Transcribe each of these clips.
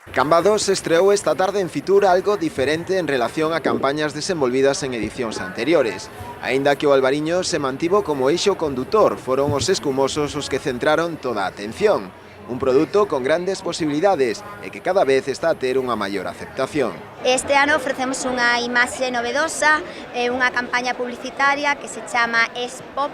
Cambados estreou esta tarde en Fitur algo diferente en relación a campañas desenvolvidas en edicións anteriores. Aínda que o Albariño se mantivo como eixo condutor, foron os escumosos os que centraron toda a atención. Un produto con grandes posibilidades e que cada vez está a ter unha maior aceptación. Este ano ofrecemos unha imaxe novedosa, unha campaña publicitaria que se chama S-Pop,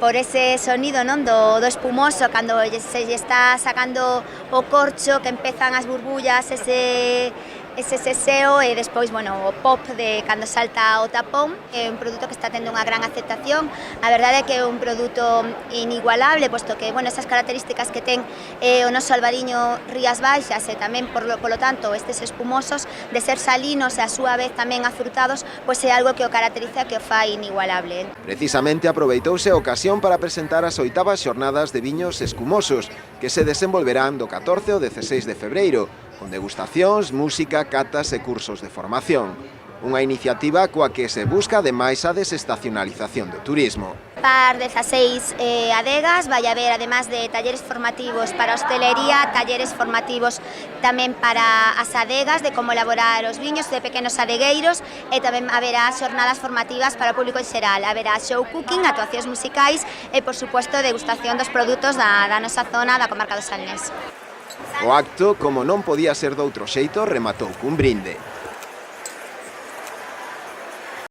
por ese sonido non do espumoso, cando se lle está sacando o corcho, que empezan as burbullas, ese seseo e despois, o pop de cando salta o tapón. É un produto que está tendo unha gran aceptación. A verdade é que é un produto inigualable, posto que, esas características que ten o noso Albariño Rías Baixas e tamén, polo tanto, estes espumosos, de ser salinos e a súa vez tamén afrutados, pois é algo que o caracteriza e que o fai inigualable. Precisamente aproveitouse a ocasión para presentar as 8ª xornadas de viños escumosos, que se desenvolverán do 14 ao 16 de febreiro, con degustacións, música, catas e cursos de formación. Unha iniciativa coa que se busca ademais a desestacionalización do turismo. Par 16 adegas, vai haber, además de talleres formativos para a hostelería, talleres formativos tamén para as adegas, de como elaborar os viños de pequenos adegueiros, e tamén haberá xornadas formativas para o público en xeral. Haberá show cooking, actuacións musicais e, por suposto, degustación dos produtos da nosa zona da comarca do Salnés. O acto, como non podía ser doutro xeito, rematou cun brinde.